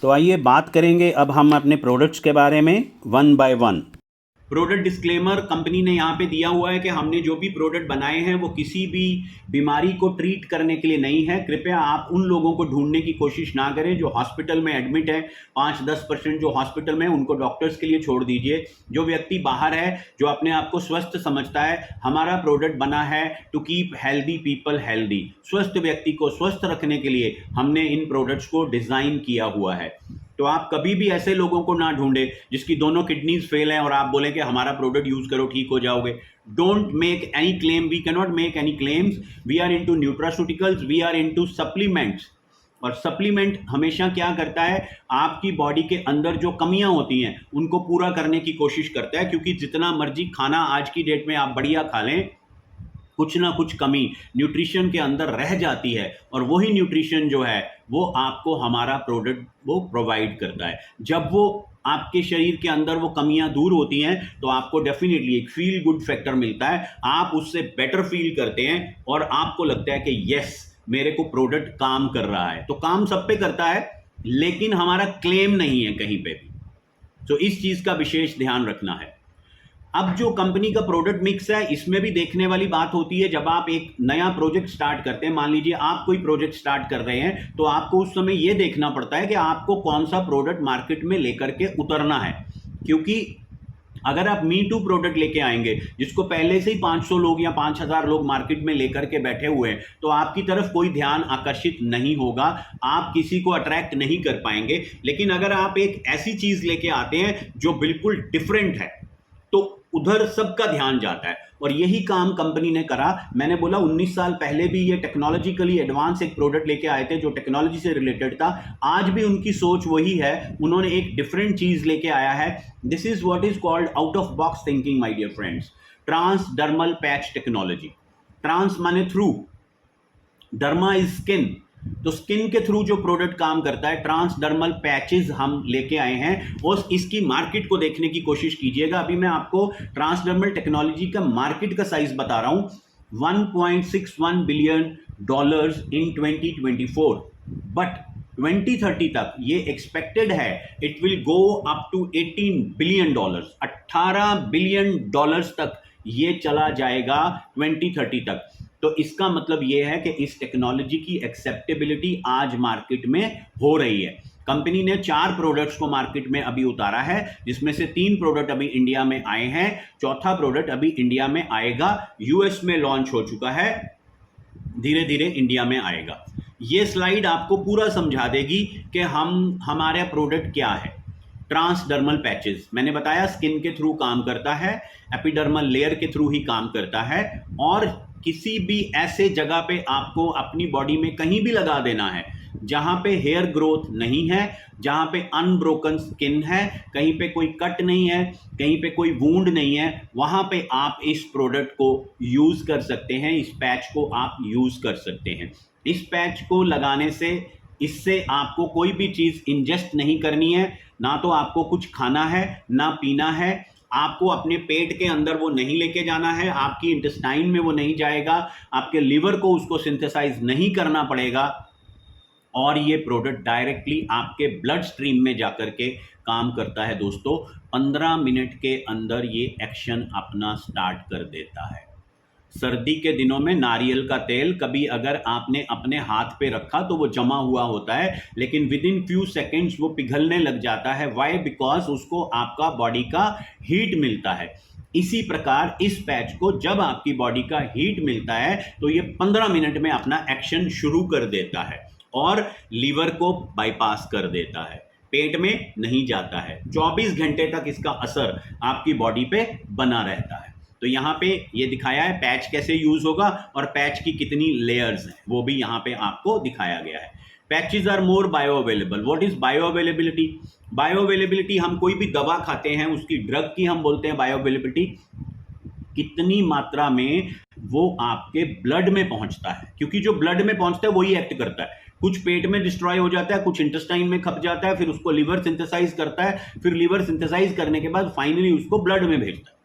तो आइए बात करेंगे अब हम अपने प्रोडक्ट्स के बारे में one by one. Product disclaimer company ने यहाँ पे दिया हुआ है कि हमने जो भी प्रोडक्ट बनाए हैं वो किसी भी बीमारी को ट्रीट करने के लिए नहीं है। कृपया आप उन लोगों को ढूंढने की कोशिश ना करें जो हॉस्पिटल में एडमिट है। 5-10% जो हॉस्पिटल में, उनको डॉक्टर्स के लिए छोड़ दीजिए। जो व्यक्ति बाहर है, जो अपने आप को स्वस्थ समझता है, हमारा प्रोडक्ट बना है to keep healthy people healthy. स्वस्थ व्यक्ति को स्वस्थ रखने के लिए हमने इन प्रोडक्ट्स को डिजाइन किया हुआ है। तो आप कभी भी ऐसे लोगों को ना ढूंढे जिसकी दोनों किडनीज फेल हैं और आप बोलें कि हमारा प्रोडक्ट यूज करो ठीक हो जाओगे। Don't make any claim, we can not make any claims. We are into nutraceuticals, we are into supplements. और सप्लीमेंट हमेशा क्या करता है, आपकी बॉडी के अंदर जो कमियां होती हैं उनको पूरा करने की कोशिश करता है, क्योंकि जितना मर्जी खाना आज की डेट में आप बढ़िया खा लें, कुछ ना कुछ कमी न्यूट्रिशन के अंदर रह जाती है, और वही न्यूट्रिशन जो है वो आपको हमारा प्रोडक्ट वो प्रोवाइड करता है। जब वो आपके शरीर के अंदर वो कमियां दूर होती हैं तो आपको डेफिनेटली एक फील गुड फैक्टर मिलता है। आप उससे बेटर फील करते हैं और आपको लगता है कि यस, मेरे को प्रोडक्ट काम कर रहा है। तो काम सब पे करता है, लेकिन हमारा क्लेम नहीं है कहीं पे भी। तो इस चीज का विशेष ध्यान रखना है। अब जो कंपनी का प्रोडक्ट मिक्स है, इसमें भी देखने वाली बात होती है। जब आप एक नया प्रोजेक्ट स्टार्ट करते हैं, मान लीजिए आप कोई प्रोजेक्ट स्टार्ट कर रहे हैं, तो आपको उस समय यह देखना पड़ता है कि आपको कौन सा प्रोडक्ट मार्केट में लेकर के उतरना है। क्योंकि अगर आप मी टू प्रोडक्ट लेके आएंगे जिसको पहले से ही 500 लोग या 5000 लोग मार्केट में लेकर के बैठे हुए हैं, तो आपकी तरफ कोई ध्यान आकर्षित नहीं होगा, आप किसी को अट्रैक्ट नहीं कर पाएंगे। लेकिन अगर आप एक ऐसी चीज लेके आते हैं जो बिल्कुल डिफरेंट है, तो उधर सबका ध्यान जाता है। और यही काम कंपनी ने करा। मैंने बोला 19 साल पहले भी ये टेक्नोलॉजिकली एडवांस एक प्रोडक्ट लेके आए थे जो टेक्नोलॉजी से रिलेटेड था। आज भी उनकी सोच वही है, उन्होंने एक डिफरेंट चीज लेके आया है। This is what is called out of box thinking my dear friends. Transdermal patch technology. Trans माने थ्रू, डर्मा इज स्किन, तो स्किन के थ्रू जो प्रोडक्ट काम करता है, ट्रांसडर्मल पैचेस हम लेके आए हैं। और इसकी मार्केट को देखने की कोशिश कीजिएगा। अभी मैं आपको ट्रांसडर्मल टेक्नोलॉजी का मार्केट का साइज बता रहा हूं, $1.61 बिलियन इन 2024। बट 2030 तक ये एक्सपेक्टेड है it will go up to $18 billion. $18 billion तक ये चला जाएगा 2030 तक। तो इसका मतलब यह है कि इस टेक्नोलॉजी की एक्सेप्टेबिलिटी आज मार्केट में हो रही है। कंपनी ने 4 प्रोडक्ट्स को मार्केट में अभी उतारा है, जिसमें से 3 प्रोडक्ट अभी इंडिया में आए हैं, चौथा प्रोडक्ट अभी इंडिया में आएगा। यूएस में लॉन्च हो चुका है, धीरे धीरे इंडिया में आएगा। ये स्लाइड आपको पूरा समझा देगी कि हमारा प्रोडक्ट क्या है। ट्रांसडर्मल पैचेस मैंने बताया स्किन के थ्रू काम करता है, एपिडर्मल लेयर के थ्रू ही काम करता है, और किसी भी ऐसे जगह पे आपको अपनी बॉडी में कहीं भी लगा देना है जहां पे हेयर ग्रोथ नहीं है, जहां पे अनब्रोकन स्किन है, कहीं पे कोई कट नहीं है, कहीं पे कोई वूंड नहीं है, वहां पे आप इस प्रोडक्ट को यूज कर सकते हैं। इस पैच को आप यूज कर सकते हैं। इस पैच को लगाने से, इससे आपको कोई भी चीज इंजेस्ट नहीं करनी है, ना तो आपको कुछ खाना है ना पीना है, आपको अपने पेट के अंदर वो नहीं लेके जाना है, आपकी इंटेस्टाइन में वो नहीं जाएगा, आपके लिवर को उसको सिंथेसाइज नहीं करना पड़ेगा, और ये प्रोडक्ट डायरेक्टली आपके ब्लड स्ट्रीम में जाकर के काम करता है। दोस्तों 15 मिनट के अंदर ये एक्शन अपना स्टार्ट कर देता है। सर्दी के दिनों में नारियल का तेल कभी अगर आपने अपने हाथ पे रखा तो वो जमा हुआ होता है, लेकिन विद इन फ्यू सेकेंड्स वो पिघलने लग जाता है। वाई? बिकॉज उसको आपका बॉडी का हीट मिलता है। इसी प्रकार इस पैच को जब आपकी बॉडी का हीट मिलता है तो ये 15 मिनट में अपना एक्शन शुरू कर देता है और लीवर को बाईपास कर देता है, पेट में नहीं जाता है। 24 घंटे तक इसका असर आपकी बॉडी पे बना रहता है। तो यहाँ पे ये दिखाया है पैच कैसे यूज होगा और पैच की कितनी लेयर्स हैं, वो भी यहाँ पे आपको दिखाया गया है। Patches are more bio available. What is bio availability? Bio availability, हम कोई भी दवा खाते हैं उसकी ड्रग की हम बोलते हैं बायो अवेलेबिलिटी। कितनी मात्रा में वो आपके ब्लड में पहुंचता है, क्योंकि जो ब्लड में पहुंचता है वही एक्ट करता है। कुछ पेट में डिस्ट्रॉय हो जाता है, कुछ इंटेस्टाइन में खप जाता है, फिर उसको लिवर सिंथेसाइज करता है, फिर लिवर सिंथेसाइज करने के बाद फाइनली उसको ब्लड में भेजता है।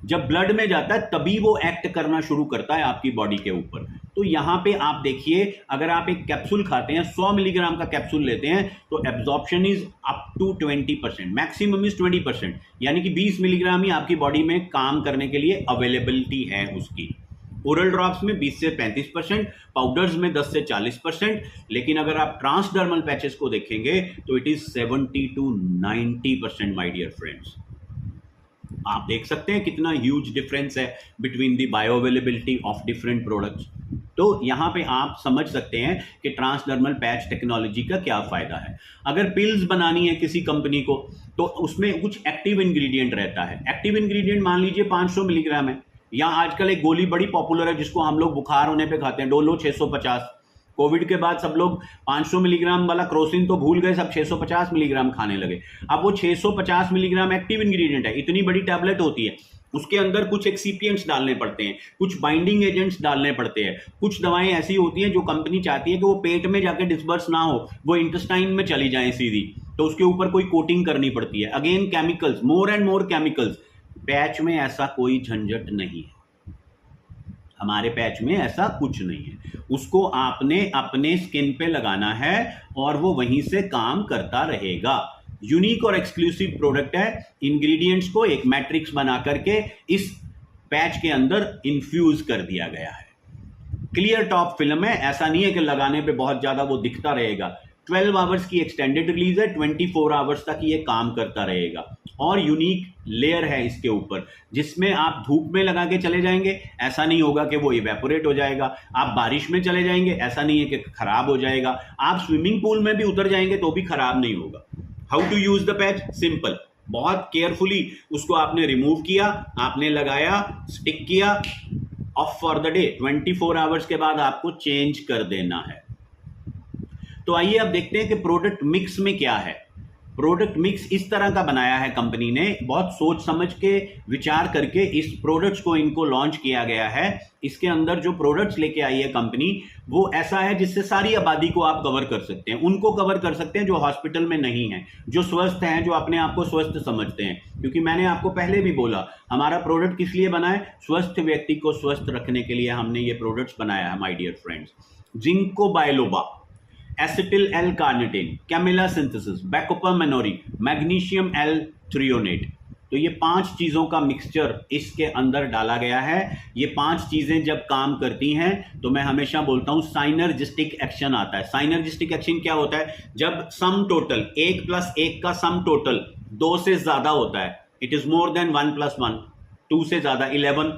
जब ब्लड में जाता है तभी वो एक्ट करना शुरू करता है आपकी बॉडी के ऊपर। तो यहाँ पे आप देखिए, अगर आप एक कैप्सूल खाते हैं, 100 मिलीग्राम का कैप्सूल लेते हैं, तो absorption is up to 20%, maximum is 20%, यानी कि 20 मिलीग्राम ही आपकी बॉडी में काम करने के लिए अवेलेबिलिटी है उसकी। ओरल ड्रॉप्स में 20 से 35%, पाउडर्स में 10 से 40%, लेकिन अगर आप ट्रांसडर्मल पैचेस को देखेंगे तो it is 70 to 90%, my dear friends. आप देख सकते हैं कितना ह्यूज डिफरेंस है between the bio availability of different products. तो यहाँ पे आप समझ सकते हैं कि ट्रांसडर्मल पैच टेक्नोलॉजी का क्या फायदा है। अगर पिल्स बनानी है किसी कंपनी को तो उसमें कुछ एक्टिव इंग्रेडिएंट रहता है। एक्टिव इंग्रेडिएंट मान लीजिए 500 मिलीग्राम है, या आजकल एक गोली बड़ी पॉपुलर है जिसको हम लोग बुखार होने पे खाते हैं, डोलो 650। कोविड के बाद सब लोग 500 मिलीग्राम वाला क्रोसिन तो भूल गए, सब 650 मिलीग्राम खाने लगे। अब वो 650 मिलीग्राम एक्टिव इंग्रेडिएंट है, इतनी बड़ी टैबलेट होती है, उसके अंदर कुछ एक्सीपिएंट्स डालने पड़ते हैं, कुछ बाइंडिंग एजेंट्स डालने पड़ते हैं, कुछ दवाएं ऐसी होती हैं जो कंपनी चाहती है कि वो पेट में जाके डिस्पर्स ना हो, वो इंटेस्टाइन में चली जाए सीधी, तो उसके ऊपर कोई कोटिंग करनी पड़ती है। Again chemicals, more and more chemicals. Patch में ऐसा कोई झंझट नहीं है, हमारे पैच में ऐसा कुछ नहीं है। उसको आपने अपने स्किन पे लगाना है और वो वहीं से काम करता रहेगा। यूनिक और एक्सक्लूसिव प्रोडक्ट है। इंग्रेडिएंट्स को एक मैट्रिक्स बना करके इस पैच के अंदर इन्फ्यूज कर दिया गया है। क्लियर टॉप फिल्म है, ऐसा नहीं है कि लगाने पे बहुत ज्यादा वो दिखता रहेगा। 12 आवर्स की एक्सटेंडेड रिलीज है, 24 आवर्स तक ये काम करता रहेगा। और यूनिक लेयर है इसके ऊपर, जिसमें आप धूप में लगा के चले जाएंगे, ऐसा नहीं होगा कि वो इवेपोरेट हो जाएगा। आप बारिश में चले जाएंगे, ऐसा नहीं है कि खराब हो जाएगा। आप स्विमिंग पूल में भी उतर जाएंगे तो भी खराब नहीं होगा। How to use the patch? Simple, बहुत केयरफुली उसको आपने रिमूव किया, आपने लगाया, स्टिक किया, off for the day. 24 hours के बाद आपको चेंज कर देना है। तो आइए अब देखते हैं कि प्रोडक्ट मिक्स में क्या है। प्रोडक्ट मिक्स इस तरह का बनाया है कंपनी ने, बहुत सोच समझ के विचार करके इस प्रोडक्ट्स को इनको लॉन्च किया गया है। इसके अंदर जो प्रोडक्ट्स लेके आई है कंपनी, वो ऐसा है जिससे सारी आबादी को आप कवर कर सकते हैं। उनको कवर कर सकते हैं जो हॉस्पिटल में नहीं है, जो स्वस्थ हैं, जो अपने आप को स्वस्थ समझते हैं। क्योंकि मैंने आपको पहले भी बोला, हमारा प्रोडक्ट किस लिए बना है? स्वस्थ व्यक्ति को स्वस्थ रखने के लिए हमने ये प्रोडक्ट्स बनाया है, my dear friends. Ginkgo biloba, acetyl L carnitine, camellia synthesis, bacopa monnieri, magnesium L threonate. तो ये 5 चीज़ों का मिक्सचर इसके अंदर डाला गया है। ये 5 चीज़ें जब काम करती हैं तो मैं हमेशा बोलता हूँ साइनर्जिस्टिक एक्शन आता है। साइनर्जिस्टिक एक्शन क्या होता है? जब सम टोटल 1 + 1 का सम टोटल 2 से ज़्यादा होता है, इट इज़ मोर देन 1 + 1, 2 से ज़्यादा 11,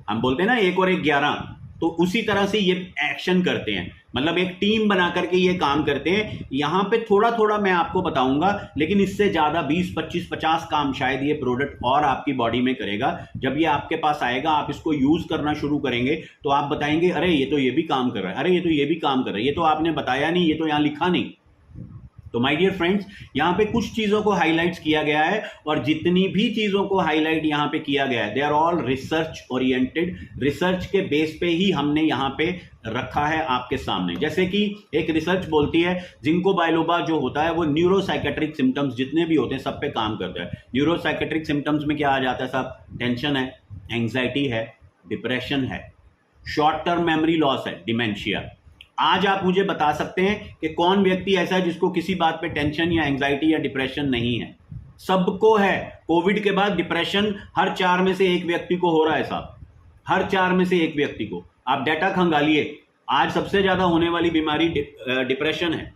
हम बोलते हैं ना 1 और 1 11। तो उसी तरह से ये एक्शन करते हैं, मतलब एक टीम बना करके ये काम करते हैं। यहां पे थोड़ा थोड़ा मैं आपको बताऊंगा, लेकिन इससे ज्यादा 20, 25, 50 काम शायद ये प्रोडक्ट और आपकी बॉडी में करेगा। जब ये आपके पास आएगा, आप इसको यूज करना शुरू करेंगे तो आप बताएंगे, अरे ये तो ये भी काम कर रहा है, अरे ये तो ये भी काम कर रहा है, ये तो आपने बताया नहीं, ये तो यहां लिखा नहीं। तो माय डियर फ्रेंड्स, यहाँ पे कुछ चीज़ों को हाईलाइट्स किया गया है, और जितनी भी चीज़ों को हाईलाइट यहाँ पे किया गया है, they are all research oriented. Research के बेस पे ही हमने यहाँ पे रखा है आपके सामने। जैसे कि एक रिसर्च बोलती है, जिंको बायलोबा जो होता है वो न्यूरोसाइकेट्रिक सिम्टम्स जितने भी होते हैं सब पे काम करता है। न्यूरोसाइकेट्रिक सिम्टम्स में क्या आ जाता है? सब टेंशन है, एंग्जाइटी है, डिप्रेशन है, शॉर्ट टर्म मेमोरी लॉस है, डिमेंशिया। आज आप मुझे बता सकते हैं कि कौन व्यक्ति ऐसा है जिसको किसी बात पे टेंशन या एंग्जाइटी या डिप्रेशन नहीं है? सबको है। कोविड के बाद डिप्रेशन हर 4 में से 1 व्यक्ति को हो रहा है साहब, हर 4 में से 1 व्यक्ति को। आप डाटा खंगालिए, आज सबसे ज्यादा होने वाली बीमारी डिप्रेशन है।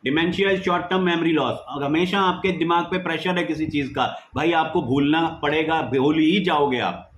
Dementia is short term memory loss. हमेशा आपके दिमाग पे प्रेशर है किसी चीज का, भाई आपको भूलना पड़ेगा, भूल ही जाओगे आप।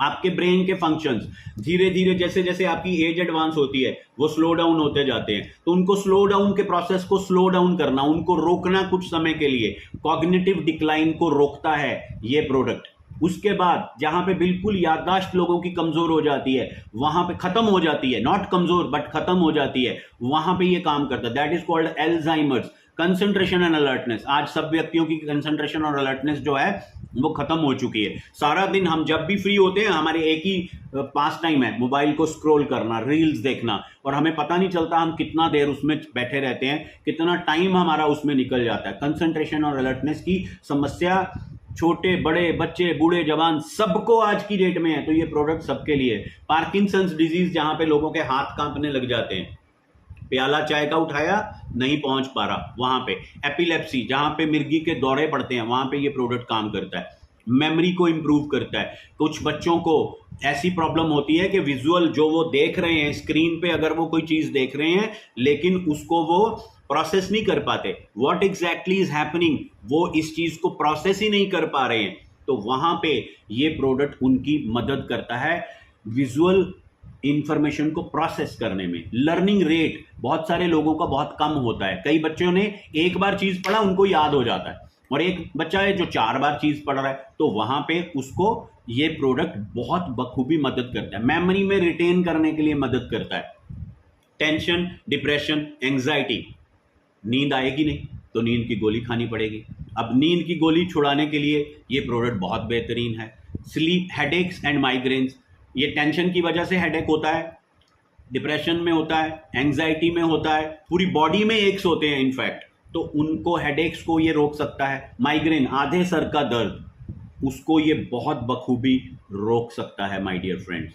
आपके ब्रेन के फंक्शंस धीरे धीरे, जैसे जैसे आपकी एज एडवांस होती है, वो स्लो डाउन होते जाते हैं। तो उनको स्लो डाउन के प्रोसेस को स्लो डाउन करना, उनको रोकना कुछ समय के लिए, कॉग्निटिव डिक्लाइन को रोकता है ये प्रोडक्ट। उसके बाद जहां पे बिल्कुल याददाश्त लोगों की कमजोर हो जाती है, वहां पे खत्म हो जाती है, नॉट कमजोर बट खत्म हो जाती है, वहां पे ये काम करता है। That is called Alzheimer's. Concentration and alertness, आज सब व्यक्तियों की कंसंट्रेशन और अलर्टनेस जो है वो खत्म हो चुकी है। सारा दिन हम जब भी फ्री होते हैं, हमारे एक ही पास टाइम है, मोबाइल को स्क्रॉल करना, रील्स देखना, और हमें पता नहीं चलता हम कितना देर उसमें बैठे रहते हैं, कितना टाइम हमारा उसमें निकल जाता है। कंसंट्रेशन और अलर्टनेस की समस्या छोटे बड़े बच्चे बूढ़े जवान सबको आज की डेट में है, तो ये प्रोडक्ट सबके लिए। पार्किंसंस डिजीज जहां पे लोगों के हाथ कांपने लग जाते हैं, प्याला चाय का उठाया नहीं पहुंच पा रहा, वहां पे एपिलेप्सी जहां पे मिर्गी के दौरे पड़ते हैं, वहां पे ये प्रोडक्ट काम करता है। मेमोरी को इंप्रूव करता है। कुछ बच्चों को ऐसी प्रॉब्लम होती है कि विजुअल जो वो देख रहे हैं स्क्रीन पे, अगर वो कोई चीज देख रहे हैं लेकिन उसको वो प्रोसेस नहीं कर पाते, व्हाट एग्जैक्टली इज हैपनिंग, वो इस चीज को प्रोसेस ही नहीं कर पा रहे हैं, तो वहां पे ये प्रोडक्ट उनकी मदद करता है विजुअल इंफॉर्मेशन को प्रोसेस करने में। लर्निंग रेट बहुत सारे लोगों का बहुत कम होता है। कई बच्चों ने एक बार चीज पढ़ा उनको याद हो जाता है, और एक बच्चा है जो 4 बार चीज पढ़ रहा है, तो वहां पे उसको ये प्रोडक्ट बहुत बखूबी मदद करता है। मेमोरी में रिटेन करने के लिए मदद करता है। टेंशन, डिप्रेशन, एंजाइटी, नींद आएगी नहीं तो नींद की गोली खानी पड़ेगी। अब नींद की गोली छुड़ाने के लिए ये प्रोडक्ट बहुत बेहतरीन है। स्लीप, हेडेक्स एंड माइग्रेन्स, ये टेंशन की वजह से हेडेक होता है, डिप्रेशन में होता है, एंजाइटी में होता है, पूरी बॉडी में एक्स होते हैं इनफैक्ट, तो उनको हेडेक्स को ये रोक सकता है। माइग्रेन, आधे सर का दर्द, उसको ये बहुत बखूबी रोक सकता है माय डियर फ्रेंड्स।